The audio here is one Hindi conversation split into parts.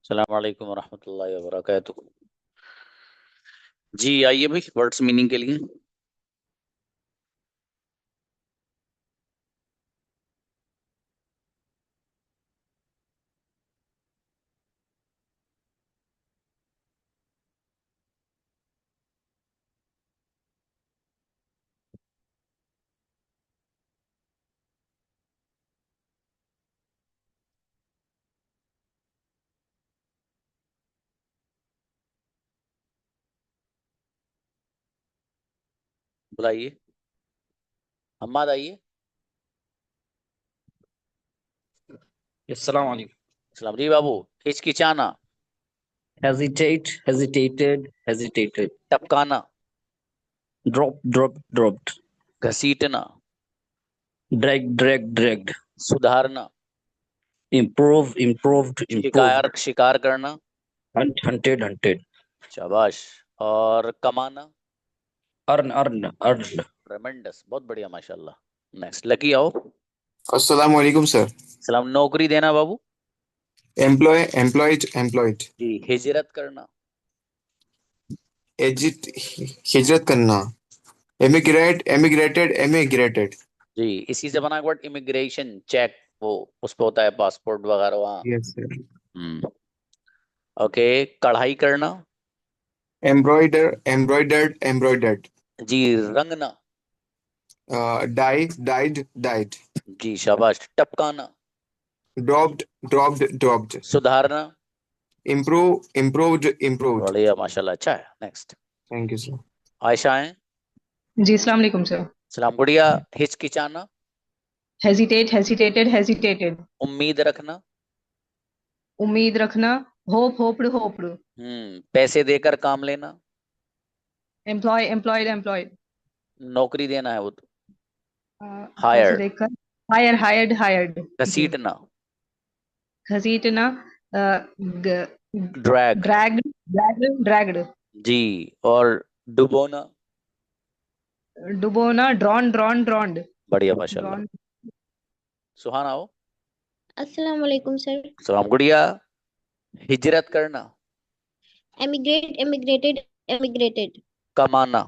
अस्सलाम वालेकुम वरहमतुल्लाहि वबरकातुहू। जी आइए भाई वर्ड्स मीनिंग के लिए। बुलाइए। हम्माद आइए। अस्सलाम वालेकुम। सलाम जी बाबू। हिचकिचाना। Hesitate, hesitated, hesitated. टपकाना। Drop, dropped, dropped. घसीटना। Drag, dragged, dragged. सुधारना। Improve, improved, improved. शिकार करना। Hunt, hunted, hunted. शाबाश। और कमाना। Earned. ट्रेमेंडस, बहुत बढ़िया माशाल्लाह। नेक्स्ट लकी आओ। अस्सलाम वालेकुम सर। सलाम। नौकरी देना बाबू। एम्प्लॉयड। जी। हिजरत करना। एजिट हिजरत करना। एमिग्रेटेड। जी, इसी से बना वर्ड इमिग्रेशन चेक। वो उस पे होता है पासपोर्ट वगैरह वहाँ। Yes sir. हम्म। ओके। कढ़ाई करना। एम्ब्रॉयडर्ड। जी। रंगना। डाइड। जी शाबाश। टपकाना। ड्रॉप्ड। सुधारना। इम्प्रूव्ड। बढ़िया माशाल्लाह, अच्छा है। Next. Thank you sir. Ayesha है। जी अस्सलाम वालेकुम सर। सलाम गुड़िया। हिचकिचाना। Hesitate hesitated hesitated. उम्मीद रखना। उम्मीद रखना। होप्ड। पैसे देकर काम लेना। एम्प्लॉयड। नौकरी देना है वो तो। पैसे हायर। देखकर। हायर्ड। जी। घसीटना। घसीटना। ड्रैग। ड्रैग्ड। जी। और डुबोना। डुबोना। ड्रॉन्ड। बढ़िया माशाल्लाह। ड्रॉन। सुहाना हो। अस्सलाम वालेकुम सर। सलाम गुड़िया। हिजरत करना। emigrated, कमाना।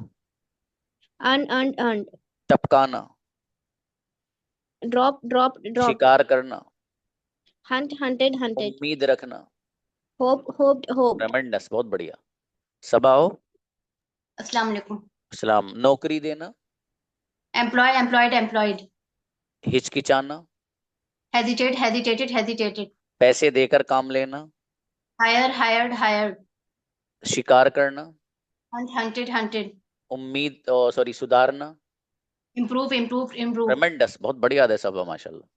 earned, टपकाना। dropped, शिकार करना। hunted, उम्मीद रखना। hoped, ट्रेमेंडस, बहुत बढ़िया। सबा हो। अस्सलाम वालेकुम। सलाम। नौकरी देना। एम्प्लॉयड। हिचकिचाना। हेजिटेटेड। पैसे देकर काम लेना। हायर्ड। शिकार करना। हंटेड। उम्मीद, सॉरी, सुधारना। इम्प्रूव। ट्रेमेंडस, बहुत बढ़िया है सब माशाल्लाह।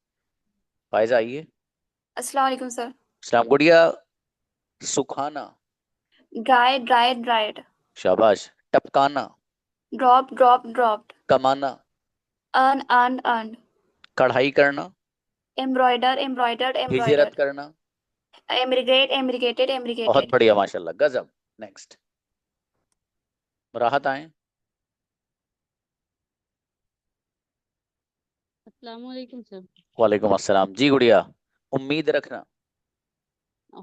फायजा आइए। अस्सलाम वालेकुम सर। सलाम गुड़िया। सुखाना। dried, शाबाश। टपकाना। dropped, कमाना। earned, कढ़ाई करना। हिजरत embroidered, करना। बहुत emigrated. बढ़िया माशाल्लाह, गजब। नेक्स्ट। राहत आए। अस्सलाम वालेकुम सर। वालेकुम अस्सलाम। जी गुड़िया। उम्मीद रखना।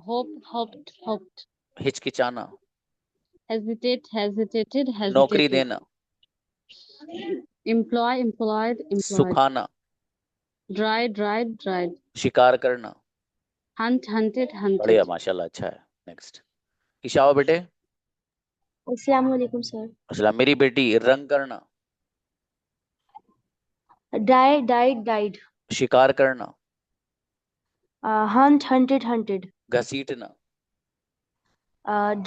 hoped, हिचकिचाना। hesitated, नौकरी देना। employed, सुखाना। dried, शिकार करना। hunted, बढ़िया माशाल्लाह, अच्छा है। नेक्स्ट। ईशावा बेटे। अस्सलाम वालेकुम सर। असला मेरी बेटी। रंग करना। Died, शिकार करना। hunted, घसीटना।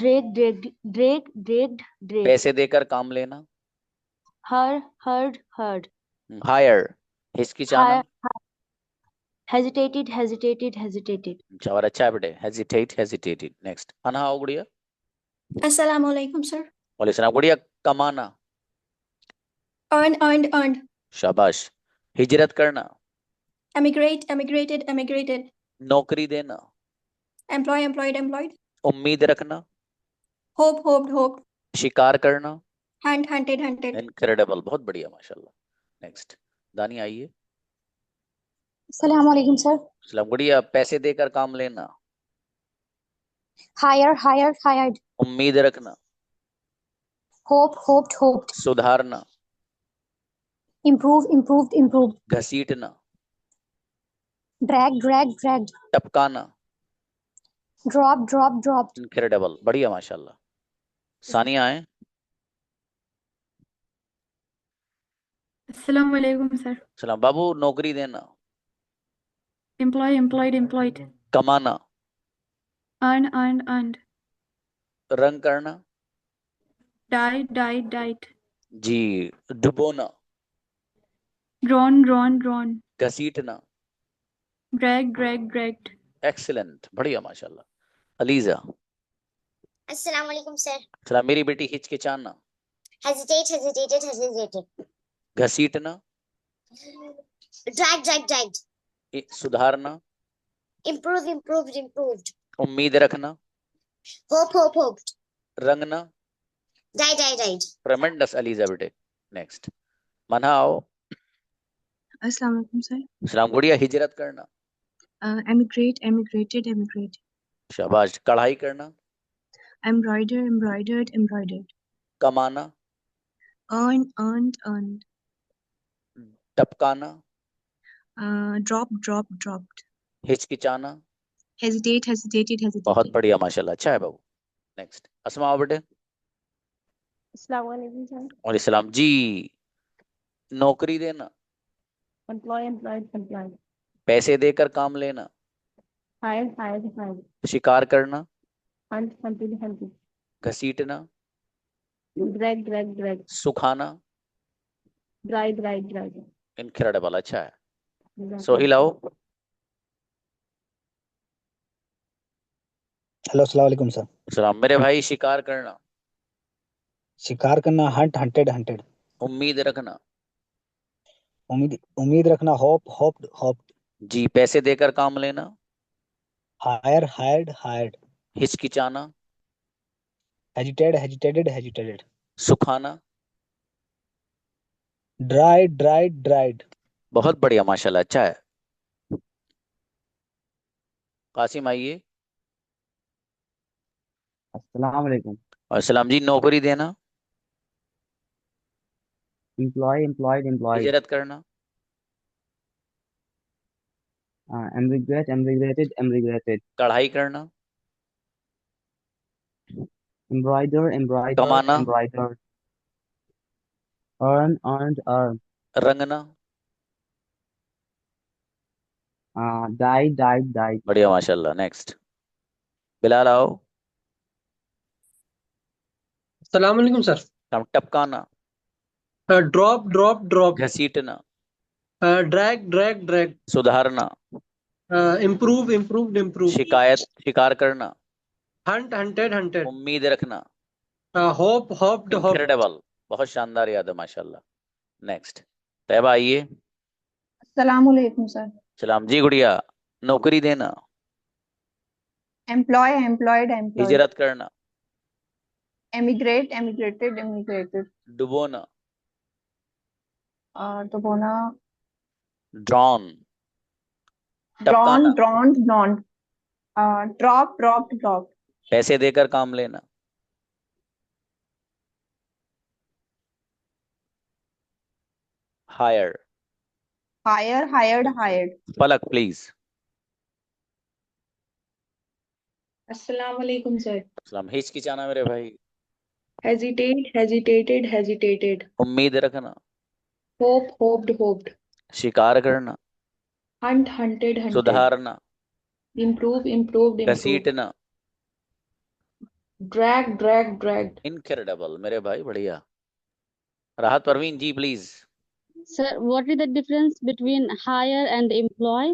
dragged, पैसे देकर काम लेना। heard, hire. हिचकिचाना। hi- hesitated, अच्छा, और अच्छा है बेटे। हेजिटेटेड। नेक्स्ट। अना आओ गुड़िया। अस्सलाम वालेकुम सर। वालेकुम सलाम गुड़िया। कमाना। earned। शाबाश। हिजरत करना। emigrated। नौकरी देना। employed। उम्मीद रखना। hope। शिकार करना। hunted। इनक्रेडिबल, बहुत बढ़िया माशाल्लाह। नेक्स्ट। दानी आइए। अस्सलाम वालेकुम सर। सलाम गुड़िया। पैसे देकर काम लेना। hire, hired, hired, उम्मीद रखना, hope, hoped, hoped, सुधारना, improve, improved, improved, घसीटना, drag, dragged, dragged, टपकाना, drop, drop, dropped. Incredible, बढ़िया माशाल्लाह। सानिया है। Assalamu alaikum, sir. सलाम बाबू, नौकरी देना, Employ, employed, employed. कमाना, Earn, earned, earned. रंग करना, Died, died, died. जी, डुबोना, Drawn, drawn, drawn. घसीटना, Drag, drag, dragged. Excellent, बढ़िया माशाल्लाह। अलीजा। Assalamu alaikum, sir. सलाम मेरी बेटी, हिचकिचाना, Hesitate, hesitated, hesitated. घसीटना, Dragged, dragged, dragged. सुधारना, Improve, improved, improved. उम्मीद रखना, Hope, hope, hoped. रंगना, Died, died, died. ट्रेमेंडस अलीजा बेटे। नेक्स्ट मनाओ। Assalamu alaikum, sir. सलाम गुड़िया, हिजरत करना, Emigrate, emigrated, emigrate. शाबाश, कढ़ाई करना, Embroider, embroidered, embroidered. कमाना, Earn, earned, earned. टपकाना, Drop, drop, dropped. हिचकिचाना, Hesitate, hesitated, बहुत hesitated. बढ़िया माशाल्लाह, अच्छा है बाबू। नेक्स्ट अस्मा बेटे। Assalamu alaikum, sir. और इस्लाम जी। नौकरी देना, Employ, employed, employed. पैसे देकर काम लेना, Hired, hired, hired. शिकार करना, Hunt, hunted, hunted. घसीटना, Drag, drag, drag. सुखाना, Dry, dry, dry. इनक्रेडिबल, अच्छा है। सोहिल आओ। हेलो अस्सलाम वालेकुम सर। सलाम मेरे भाई, शिकार करना, शिकार करना, हंट, हंटेड, हंटेड। उम्मीद रखना, उम्मीद उम्मीद रखना, होप, होप्ड, होप्ड। जी, पैसे देकर काम लेना, हायर, हायर्ड, हायर्ड। हिचकिचाना, हेजिटेड, हेजिटेटेड, हेजिटेटेड। सुखाना, ड्राइड, ड्राइड, ड्राइड। बहुत बढ़िया माशाल्लाह, अच्छा है। कासिम आइए। अस्सलाम वालेकुम। और सलाम जी। नौकरी देना, एम्प्लॉय, एम्प्लॉयड, एम्प्लॉयड। हिजरत करना, एमिग्रेट, एमिग्रेटेड, एमिग्रेटेड। कढ़ाई करना, एम्ब्रॉयडर, एम्ब्रॉयडर, कमाना, एम्ब्रॉयडर। Earn, earned, earn. रंगना, डाइड, डाइड, डाइड। बढ़िया माशाल्लाह। नेक्स्ट बिलाल आओ। अस्सलाम वालेकुम सर। टपकाना, ड्रॉप, ड्रॉप, ड्रॉप। घसीटना, ड्रैग, ड्रैग, ड्रैग। सुधारना, इम्प्रूव, इम्प्रूव्ड, इम्प्रूव। शिकायत, शिकार करना, हंट, हंटेड, हंटेड। उम्मीद रखना, होप, होप्ड, होप। इनक्रेडिबल, बहुत शानदार याद है माशाल्लाह। नेक्स्ट तैयबा आइए। अस्सलाम वालेकुम सर। सलाम जी गुड़िया। नौकरी देना, एम्प्लॉय, एम्प्लॉयड, एम्प्लॉयड. हिजरत करना, एमिग्रेट, एमिग्रेटेड, एमिग्रेटेड. डुबोना, तो बोना. ड्रॉन, ड्रॉन, टपकाना, drawn, drawn. Drop, drop, drop. पैसे देकर काम लेना, hire, hire, hired, hired. Palak please. अस्सलाम वालेकुम सर. सलाम। हिचकिचाना मेरे भाई, हेजिटेट, हेजिटेटेड, हेजिटेटेड. उम्मीद रखना, होप, होप्ड, होप्ड. शिकार करना, हंट, हंटेड, हंटेड. सुधारना, इम्प्रूव, इम्प्रूव्ड, इम्प्रूव्ड. घसीटना, ड्रैग, ड्रैग, ड्रैग्ड. इनक्रेडिबल मेरे भाई, बढ़िया। Rahat Parveen ji please. Sir, what is the difference between hire and employ?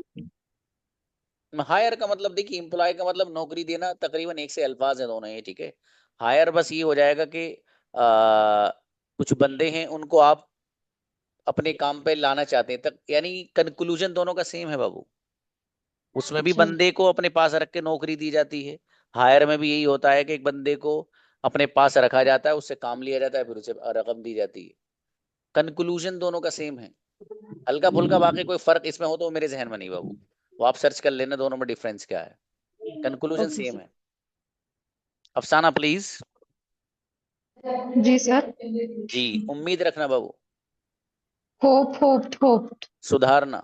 Hire का मतलब देखिए, एम्प्लॉय का मतलब नौकरी देना, तकरीबन एक से अल्फाज है दोनों ये, ठीक है। हायर बस ये हो जाएगा कि कुछ बंदे हैं उनको आप अपने काम पे लाना चाहते हैं, तक यानी कंक्लूजन दोनों का सेम है बाबू। उसमें भी अच्छा। बंदे को अपने पास रख के नौकरी दी जाती है, हायर में भी यही होता है कि एक बंदे को अपने पास रखा जाता है, उससे काम लिया जाता है, फिर उसे रकम दी जाती है। कंक्लूजन दोनों का सेम है, हल्का फुल्का बाकी कोई फर्क इसमें हो तो मेरे जहन में नहीं बाबू, वो आप सर्च कर लेना दोनों में डिफरेंस क्या है। Conclusion Okay, same sir. है। अफसाना प्लीज। Ji sir. जी, उम्मीद रखना बाबू। होप्ड। सुधारना।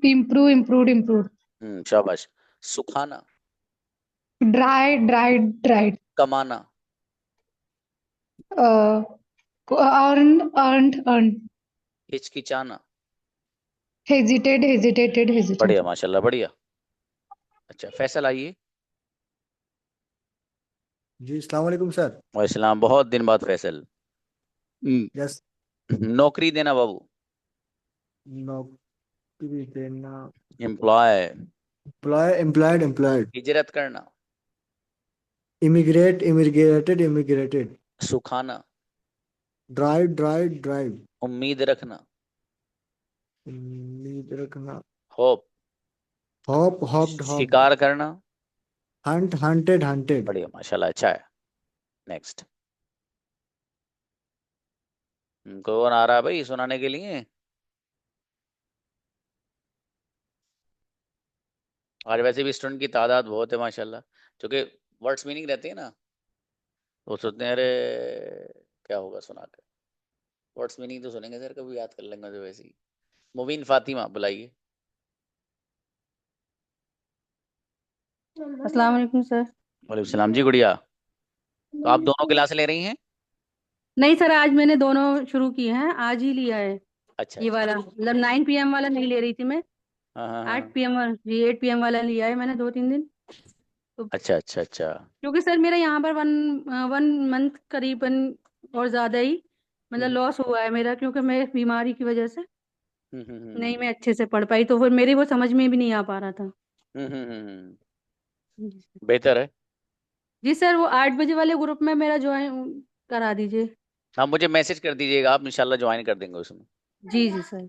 इम्प्रूव्ड। शाबाश। सुखाना। ड्राइड। कमाना। अर्न। हिचकिचाना। हेजिटेटेड। बढ़िया माशाल्लाह, बढ़िया। अच्छा फैसल आइए। जी अस्सलाम वालेकुम सर। वालेकुम, बहुत दिन बाद फैसल। यस। नौकरी देना बाबू। नौकरी देना। एम्प्लॉय। एम्प्लॉयड। हिजरत करना। इमिग्रेटेड। सुखाना। ड्राइव। उम्मीद रखना। उम्मीद रखना। होप। होप्ड। शिकार करना। हंटेड। बढ़िया माशाल्लाह, अच्छा है। नेक्स्ट। कौन आ रहा है भाई सुनाने के लिए? आज वैसे भी स्टूडेंट की तादाद बहुत है माशाल्लाह, क्योंकि वर्ड्स मीनिंग रहते हैं ना, तो सोचते हैं अरे क्या होगा सुना कर। वर्ड्स मीनिंग तो सुनेंगे सर, कभी याद कर लेंगे तो वैसे ही। मुबीन फातिमा बुलाइए। अस्सलाम वालेकुम सर। वालेकुम सलाम जी गुड़िया। तो आप दोनों क्लास ले रही हैं? नहीं सर, आज मैंने दोनों शुरू किए हैं, आज ही लिया है। अच्छा ये अच्छा। वाला मतलब 9 PM वाला नहीं ले रही थी मैं। हाँ हाँ हाँ। 8 PM वाला, जी 8 PM वाला लिया है मैंने 2-3 दिन। तो अच्छा अच्छा अच्छा। क्योंकि सर मेरा यहाँ पर वन वन मंथ करीबन और ज्यादा ही मतलब हम्म लॉस हुआ है मेरा, क्योंकि मैं बीमारी की वजह से नहीं हम्म मैं अच्छे से पढ़ पाई, तो फिर मेरी वो समझ में भी नहीं आ पा रहा था। हम्म। जी सर। बेहतर है। जी सर, वो 8 बजे वाले ग्रुप में मेरा ज्वाइन करा दीजिए। हाँ मुझे मैसेज कर दीजिएगा, आप इंशाल्लाह ज्वाइन कर देंगे उसमें। जी जी सर।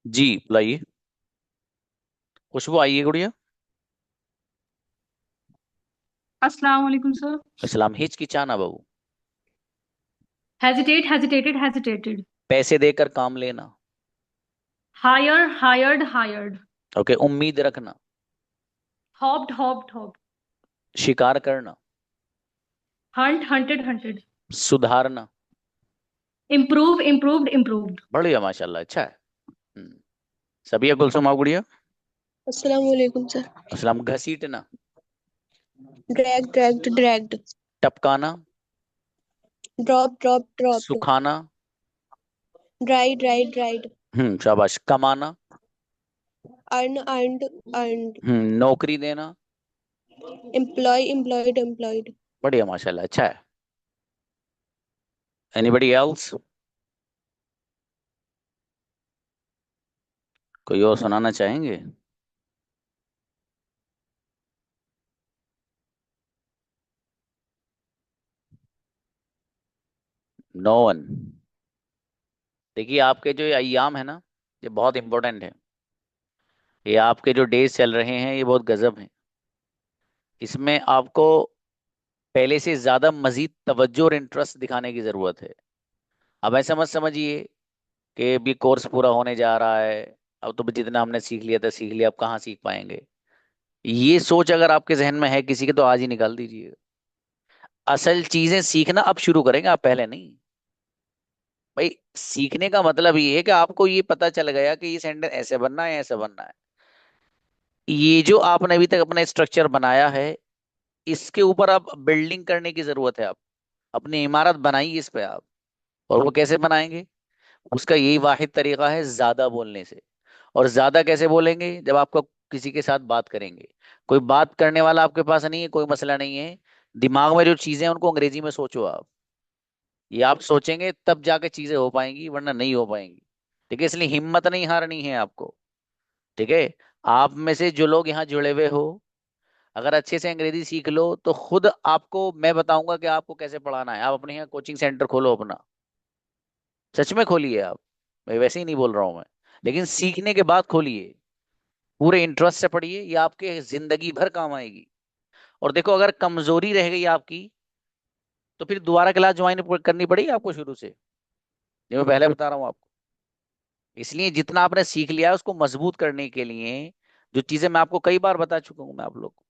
जी बुलाइए। खुशबू आइए गुड़िया। अस्सलाम वालेकुम सर। इस्लाम हिचकिचाना बाबू। हेजिटेटेड। पैसे देकर काम लेना। हायर्ड। ओके, उम्मीद रखना। होप्ड। शिकार करना। हंटेड। सुधारना। इम्प्रूव्ड। बढ़िया माशाल्लाह, अच्छा है। सबिया कुलसुम आओ गुड़िया। अस्सलाम वालेकुम सर। अस्सलाम। घसीटना। ड्रैग्ड। टपकाना। ड्रॉप्ड। सुखाना। ड्राइड। शाबाश। कमाना। अर्नड। नौकरी देना। एम्प्लॉयड। बढ़िया माशाल्लाह, अच्छा है। Anybody else? कोई और सुनाना चाहेंगे? No one. देखिए आपके जो ये अय्याम है ना, ये बहुत इंपॉर्टेंट है। ये आपके जो डेज चल रहे हैं ये बहुत गजब हैं। इसमें आपको पहले से ज्यादा मजीद तवज्जो और इंटरेस्ट दिखाने की जरूरत है। अब ऐसा मत समझिए कि भी कोर्स पूरा होने जा रहा है, अब तो जितना हमने सीख लिया था सीख लिया, अब कहाँ सीख पाएंगे। ये सोच अगर आपके जहन में है किसी के, तो आज ही निकाल दीजिए। असल चीजें सीखना अब शुरू करेंगे, आप पहले नहीं। भाई सीखने का मतलब ये है कि आपको ये पता चल गया कि ये सेंटेंस ऐसे बनना है, ऐसे बनना है। ये जो आपने अभी तक अपना स्ट्रक्चर बनाया है, इसके ऊपर अब बिल्डिंग करने की जरूरत है। आप अपनी इमारत बनाइए इस पे आप। और वो कैसे बनाएंगे? उसका यही वाहिद तरीका है, ज्यादा बोलने से। और ज्यादा कैसे बोलेंगे? जब आपको किसी के साथ बात करेंगे, कोई बात करने वाला आपके पास नहीं है, कोई मसला नहीं है, दिमाग में जो चीजें हैं उनको अंग्रेजी में सोचो आप। ये आप सोचेंगे तब जाके चीजें हो पाएंगी, वरना नहीं हो पाएंगी। ठीक है, इसलिए हिम्मत नहीं हारनी है आपको। ठीक है। आप में से जो लोग यहाँ जुड़े हुए हो, अगर अच्छे से अंग्रेजी सीख लो तो खुद आपको मैं बताऊंगा कि आपको कैसे पढ़ाना है। आप अपने यहाँ कोचिंग सेंटर खोलो अपना, सच में खोलिए आप। मैं वैसे ही नहीं बोल रहा हूं मैं, लेकिन सीखने के बाद खोलिए, पूरे इंटरेस्ट से पढ़िए, ये आपके जिंदगी भर काम आएगी। और देखो, अगर कमजोरी रह गई आपकी, तो फिर दोबारा क्लास ज्वाइन करनी पड़ेगी आपको शुरू से। ये मैं पहले बता रहा हूँ आपको। इसलिए जितना आपने सीख लिया है उसको मजबूत करने के लिए, जो चीजें मैं आपको कई बार बता चुका हूं, मैं आप लोग को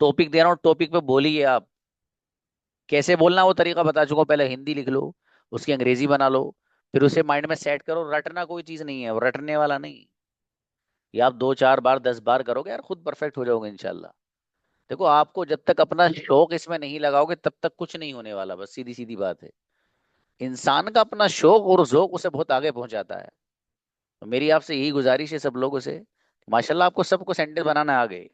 टॉपिक दे रहा हूँ, टॉपिक पे बोलिए आप। कैसे बोलना वो तरीका बता चुका हूं। पहले हिंदी लिख लो, उसकी अंग्रेजी बना लो, फिर उसे माइंड में सेट करो। रटना कोई चीज नहीं है, वो रटने वाला नहीं। ये आप 2 4 बार 10 बार करोगे यार, खुद परफेक्ट हो जाओगे इंशाल्लाह। देखो, आपको जब तक अपना शौक इसमें नहीं लगाओगे तब तक कुछ नहीं होने वाला। बस सीधी सीधी बात है। इंसान का अपना शौक और ज़ौक उसे बहुत आगे पहुंचाता है। तो मेरी आपसे यही गुजारिश है सब लोगों से। माशाल्लाह आपको सबको सेंटेंस बनाना आ गए।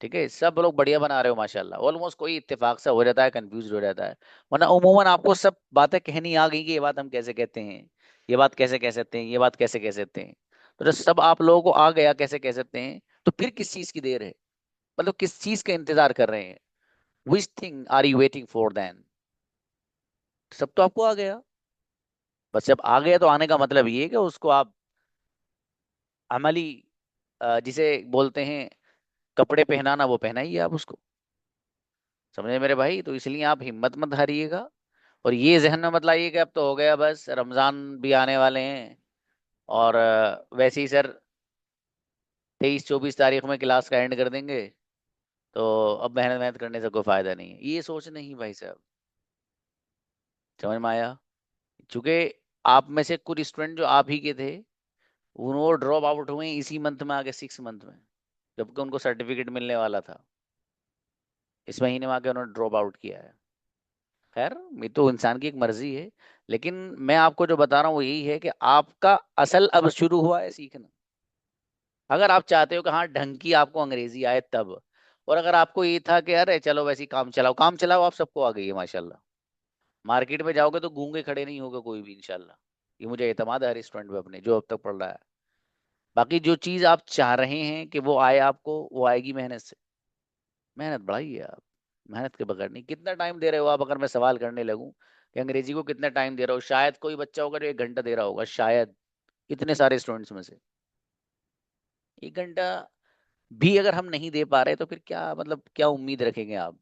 ठीक है, सब लोग बढ़िया बना रहे हो माशाल्लाह। ऑलमोस्ट कोई इत्तेफाक सा हो जाता है, कंफ्यूज हो जाता है, वरना उमूमन आपको सब बातें कहनी आ गई कि ये बात हम कैसे कहते हैं, ये बात कैसे कह सकते हैं, ये बात कैसे कह सकते हैं। तो जब सब आप लोगों को आ गया कैसे कह सकते हैं, तो फिर किस चीज की देर है? मतलब किस चीज का इंतजार कर रहे हैं? Which thing are you waiting for then? सब तो आपको आ गया। बस जब आ गया तो आने का मतलब ये है कि उसको आप अमली, जिसे बोलते हैं कपड़े पहनाना, वो पहनाइए आप उसको। समझे मेरे भाई? तो इसलिए आप हिम्मत मत हारिएगा। और ये जहन में मत लाइए कि अब तो हो गया, बस रमजान भी आने वाले हैं और वैसे ही सर 23 24 तारीख में क्लास का एंड कर देंगे, तो अब मेहनत मेहनत करने से कोई फायदा नहीं है। ये सोच नहीं भाई साहब। समझ में आया? चूंकि आप में से कुछ स्टूडेंट जो आप ही के थे, वो ड्रॉप आउट हुए इसी मंथ में, आगे 6 मंथ में, जबकि उनको सर्टिफिकेट मिलने वाला था। इस महीने में आके उन्होंने ड्रॉप आउट किया है। खैर, ये तो इंसान की एक मर्जी है। लेकिन मैं आपको जो बता रहा हूँ वो यही है कि आपका असल अब शुरू हुआ है सीखना। अगर आप चाहते हो कि हाँ ढंग की आपको अंग्रेजी आए तब। और अगर आपको ये था कि अरे चलो वैसे ही काम चलाओ, काम चलाओ, आप सबको आ गई है माशाल्लाह। मार्केट में जाओगे तो गूंगे खड़े नहीं होगा कोई भी इंशाल्लाह। ये मुझे एतमाद है हर स्टूडेंट पे अपने जो अब तक पढ़ रहा है। बाकी जो चीज आप चाह रहे हैं कि वो आए आपको, वो आएगी मेहनत से। मेहनत बढ़ाइए आप। मेहनत के बगैर नहीं। कितना टाइम दे रहे हो आप? अगर मैं सवाल करने लगूं कि अंग्रेजी को कितना टाइम दे रहा हो, शायद कोई बच्चा होगा जो 1 घंटा दे रहा होगा, शायद। इतने सारे स्टूडेंट्स में से 1 घंटा भी अगर हम नहीं दे पा रहे तो फिर क्या मतलब, क्या उम्मीद रखेंगे आप?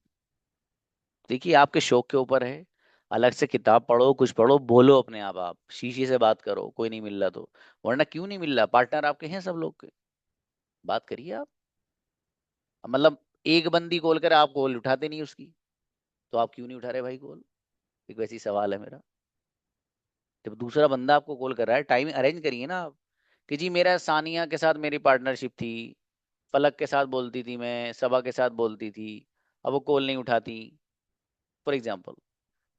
देखिए, आपके शौक के ऊपर है। अलग से किताब पढ़ो, कुछ पढ़ो, बोलो अपने आप शीशे से बात करो, कोई नहीं मिल रहा तो। वरना क्यों नहीं मिल रहा? पार्टनर आपके हैं सब लोग के, बात करिए आप। मतलब एक बंदी कॉल करे, आप कॉल उठाते नहीं उसकी, तो आप क्यों नहीं उठा रहे भाई कॉल? एक वैसी सवाल है मेरा। जब दूसरा बंदा आपको कॉल कर रहा है, टाइम अरेंज करिए ना आप। कि जी मेरा सानिया के साथ मेरी पार्टनरशिप थी, फलक के साथ बोलती थी, मैं सबा के साथ बोलती थी, अब वो कॉल नहीं उठाती, फॉर एग्जाम्पल।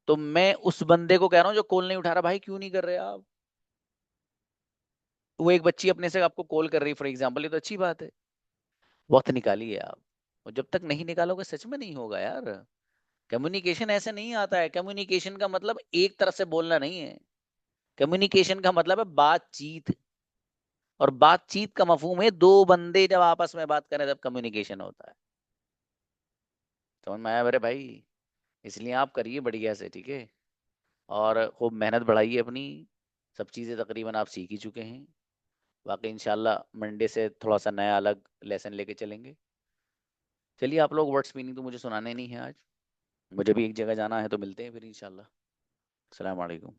तो मैं उस बंदे को कह रहा हूँ जो कॉल नहीं उठा रहा, भाई क्यों नहीं कर रहे आप? वो एक बच्ची अपने से आपको कॉल कर रही फॉर एग्जाम्पल, ये तो अच्छी बात है। वक्त निकालिए आप। और जब तक नहीं निकालोगे सच में नहीं होगा यार। कम्युनिकेशन ऐसे नहीं आता है। कम्युनिकेशन का मतलब एक तरफ से बोलना नहीं है। कम्युनिकेशन का मतलब है बातचीत। और बातचीत का मफहूम है दो बंदे जब आपस में बात करें तब कम्युनिकेशन होता है। समझ में आया मेरे भाई? इसलिए आप करिए बढ़िया से, ठीक है। और खूब मेहनत बढ़ाइए अपनी। सब चीज़ें तकरीबन आप सीख ही चुके हैं। बाकी इंशाल्लाह मंडे से थोड़ा सा नया अलग लेसन लेके चलेंगे। चलिए, आप लोग वर्ड्स मीनिंग तो मुझे सुनाने नहीं है आज, मुझे भी एक जगह जाना है, तो मिलते हैं फिर इंशाल्लाह। अस्सलाम वालेकुम।